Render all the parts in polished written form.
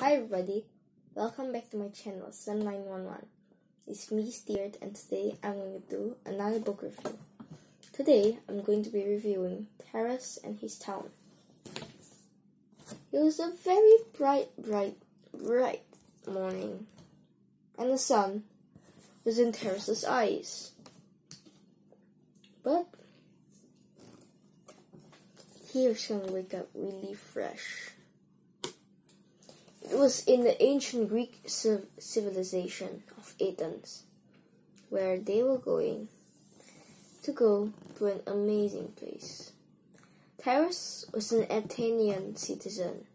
Hi everybody, welcome back to my channel Sun911. It's me Steered, and today I'm going to do another book review. Today I'm going to be reviewing Theras and his town. It was a very bright morning, and the sun was in Theras' eyes. But he was going to wake up really fresh. It was in the ancient Greek civilization of Athens, where they were going to an amazing place. Theras was an Athenian citizen,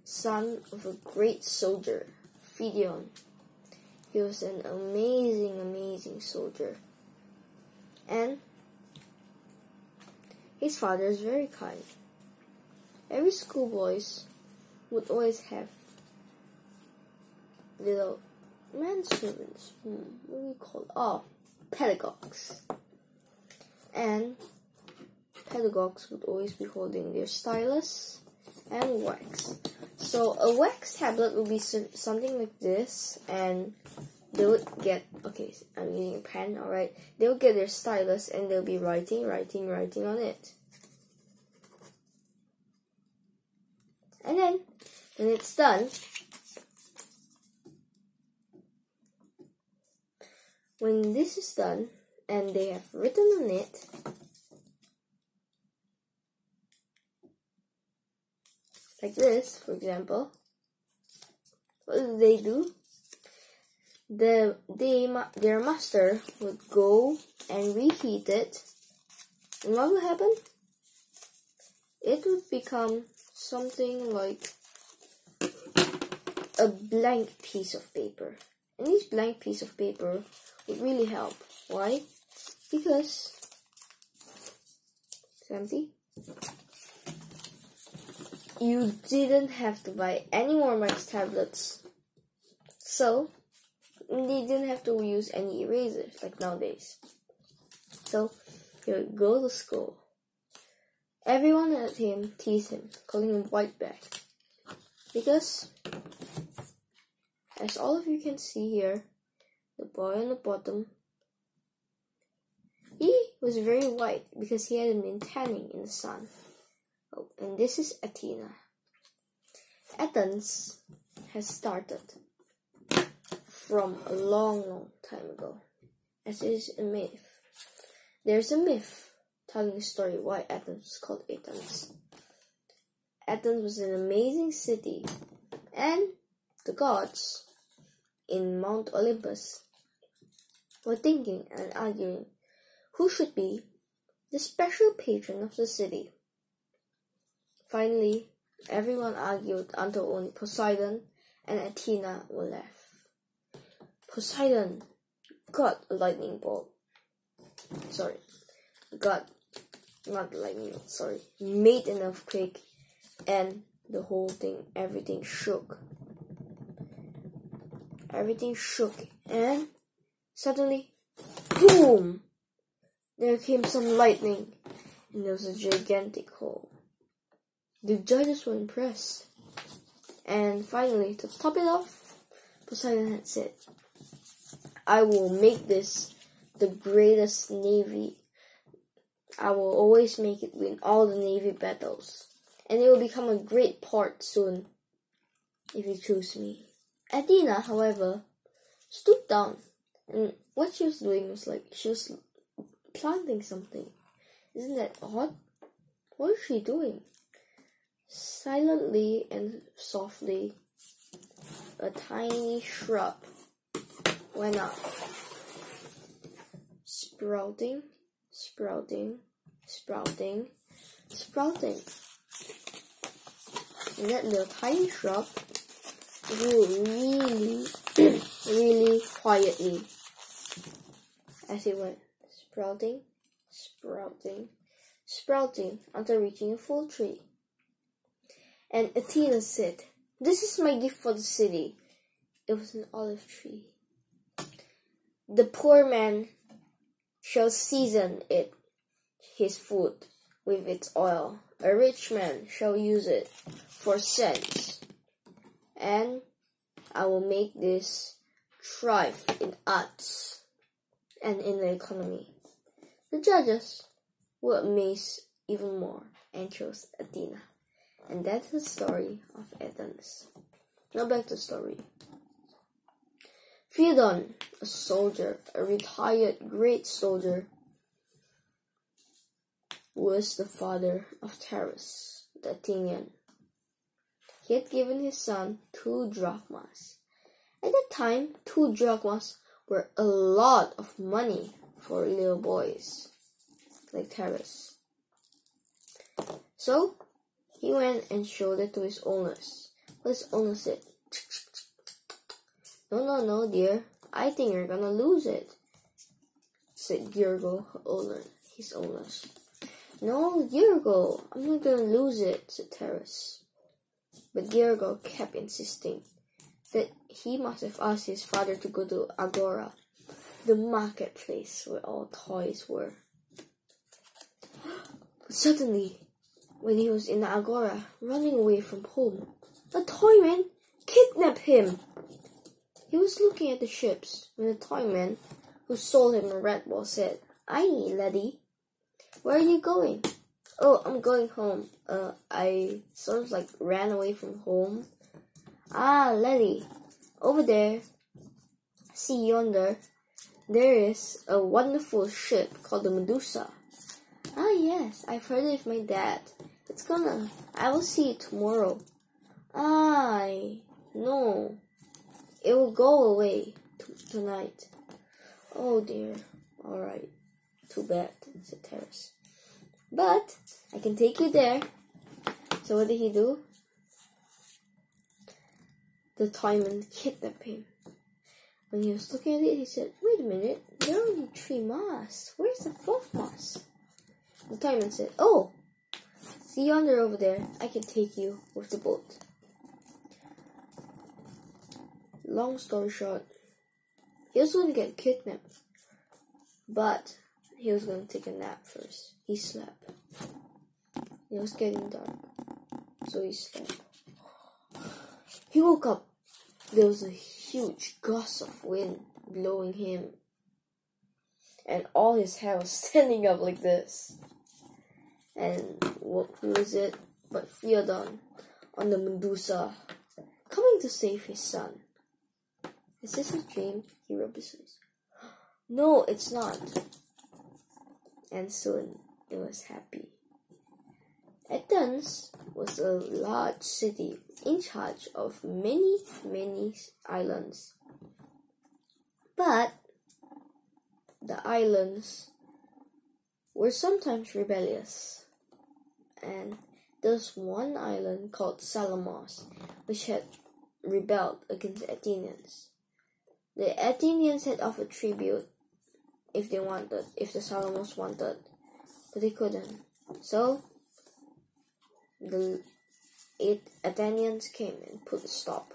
son of a great soldier, Phidon. He was an amazing soldier, and his father is very kind. Every schoolboys would always have little manservants, what do you call it? Oh, pedagogues. And pedagogues would always be holding their stylus and wax. So a wax tablet would be something like this, and they would get, okay, I'm using a pen, alright. They would get their stylus and they'll be writing on it. And then, when it's done, when this is done, and they have written on it, like this, for example, what do? Their master would go and reheat it, and what would happen? It would become something like a blank piece of paper. And this blank piece of paper would really help. Why? Because it's empty. You didn't have to buy any more wax tablets. So you didn't have to use any erasers like nowadays. So he would go to school. Everyone at him teased him, calling him whiteback. Because, as all of you can see here, the boy on the bottom, he was very white because he hadn't been tanning in the sun. Oh, and this is Athena. Athens has started from a long time ago, as it is a myth. There's a myth telling a story why Athens was called Athens. Athens was an amazing city, and the gods in Mount Olympus were thinking and arguing who should be the special patron of the city. Finally, everyone argued until only Poseidon and Athena were left. Poseidon got a lightning bolt. Made an earthquake, and the whole thing, everything shook. Everything shook, and suddenly, boom! There came some lightning, and there was a gigantic hole. The judges were impressed, and finally, to top it off, Poseidon had said, I will make this the greatest navy. I will always make it win all the navy battles, and it will become a great port soon, if you choose me. Athena, however, stooped down, and what she was doing was she was planting something. Isn't that odd? What is she doing? Silently and softly, a tiny shrub went up, sprouting. And that little tiny shrub grew really quietly as it went sprouting until reaching a full tree. And Athena said, this is my gift for the city. It was an olive tree. The poor man shall season his food with its oil. A rich man shall use it for scents, and I will make this thrive in arts and in the economy. The judges were amazed even more and chose Athena. And that's the story of Athens. Now back to the story. Phaedon, a soldier, a retired great soldier, was the father of Theras, the Athenian. He had given his son 2 drachmas. At that time, 2 drachmas were a lot of money for little boys like Theras. So, he went and showed it to his owners. But his owner said, No, dear. I think you're gonna lose it, said Gergo, his owners. No, Gergo, I'm not gonna lose it, said Theras. But Gergo kept insisting that he must have asked his father to go to Agora, the marketplace where all toys were. But suddenly, when he was in the Agora, running away from home, a toyman kidnapped him. He was looking at the ships when the toyman who sold him a red ball said, "Aye, laddie, where are you going?" "Oh, I'm going home. I sort of ran away from home." "Ah, laddie, over there, see yonder, there is a wonderful ship called the Medusa." "Ah, yes, I've heard it with my dad. I will see it tomorrow." "Aye, no, it will go away tonight." "Oh dear, alright, too bad," said Theras. "But I can take you there." So what did he do? The toyman kidnapped him. When he was looking at it, he said, "Wait a minute, there are only 3 masts. Where's the 4th mast?" The toyman said, "Oh, see yonder over there, I can take you with the boat." Long story short, he was going to get kidnapped, but he was going to take a nap first. He slept. It was getting dark, so he slept. He woke up. There was a huge gust of wind blowing him, and all his hair was standing up like this. And who was it but Phaedon on the Medusa, coming to save his son. "Is this a dream?" he rubbed his eyes. "No, it's not." And soon it was happy. Athens was a large city in charge of many, many islands. But the islands were sometimes rebellious. And there was one island called Salamos, which had rebelled against the Athenians. The Athenians had offered tribute if the Salamos wanted, but they couldn't. So the Athenians came and put a stop.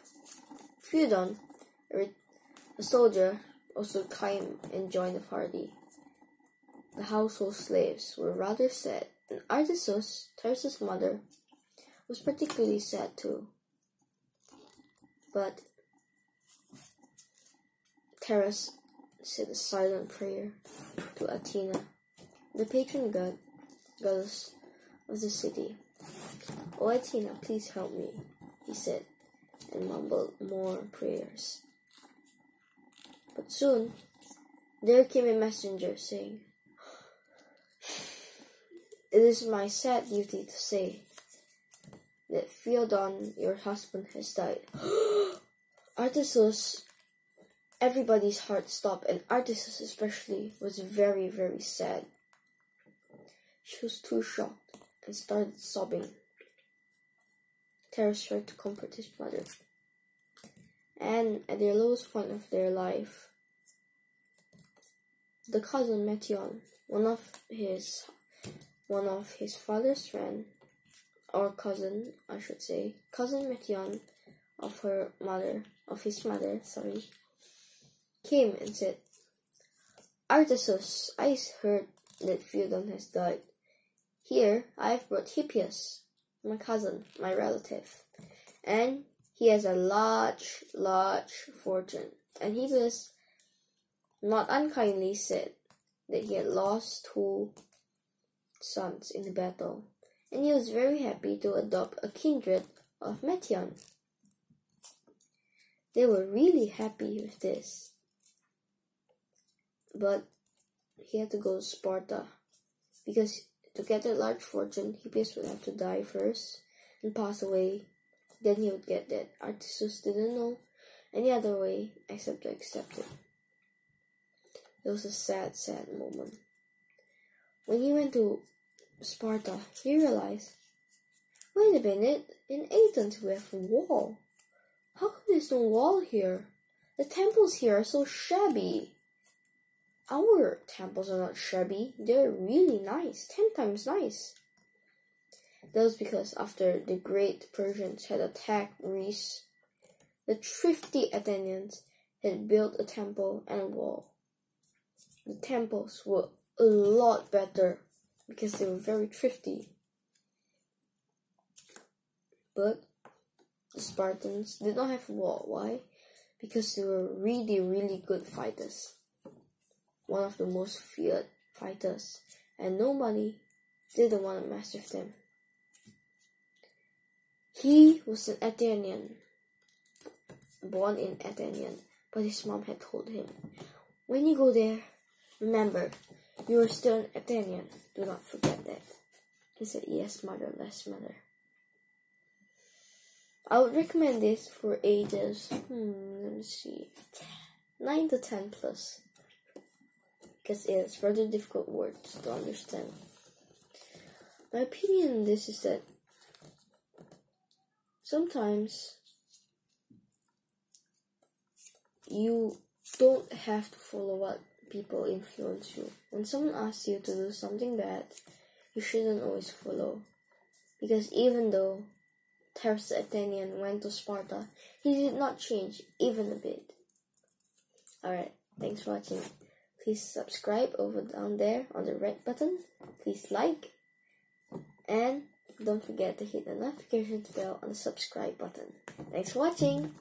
Phaedon, a soldier, also came and joined the party. The household slaves were rather sad, and Artisus, Theras' mother, was particularly sad too. But Theras said a silent prayer to Athena, the patron goddess of the city. "Oh, Athena, please help me," he said, and mumbled more prayers. But soon, there came a messenger saying, "It is my sad duty to say that Phaedon, your husband, has died." Artisus, everybody's heart stopped, and Artisus especially was very, very sad. She was too shocked and started sobbing. Theras tried to comfort his mother. And at their lowest point of their life, the cousin Mettion, one of his father's friend, or cousin, I should say, cousin Mettion of his mother, came and said, "Artisus, I heard that Phaedon has died. Here, I have brought Hippias, my cousin, my relative, and he has a large fortune, and he was not unkindly said that he had lost 2 sons in the battle, and he was very happy to adopt a kindred of Metion. They were really happy with this, but he had to go to Sparta, because to get that large fortune, Hippias would have to die first and pass away. Then he would get that. Artistus didn't know any other way except to accept it. It was a sad, sad moment. When he went to Sparta, he realized, wait a minute, in Athens we have a wall. How come there's no wall here? The temples here are so shabby. Our temples are not shabby, they're really nice, 10 times nice. That was because after the great Persians had attacked Greece, the thrifty Athenians had built a temple and a wall. The temples were a lot better because they were very thrifty. But the Spartans did not have a wall. Why? Because they were really, really good fighters. One of the most feared fighters, and nobody didn't want to mess with them. He was an Athenian, born in Athenian, but his mom had told him, when you go there, remember, you are still an Athenian. Do not forget that. He said, yes, mother, yes, mother. I would recommend this for ages, let me see, 9 to 10 plus. Because it is rather difficult words to understand. My opinion on this is that sometimes you don't have to follow what people influence you. When someone asks you to do something bad, you shouldn't always follow. Because even though Theras the Athenian went to Sparta, he did not change even a bit. Alright, thanks for watching. Please subscribe over down there on the red button. Please like. And don't forget to hit the notification bell on the subscribe button. Thanks for watching.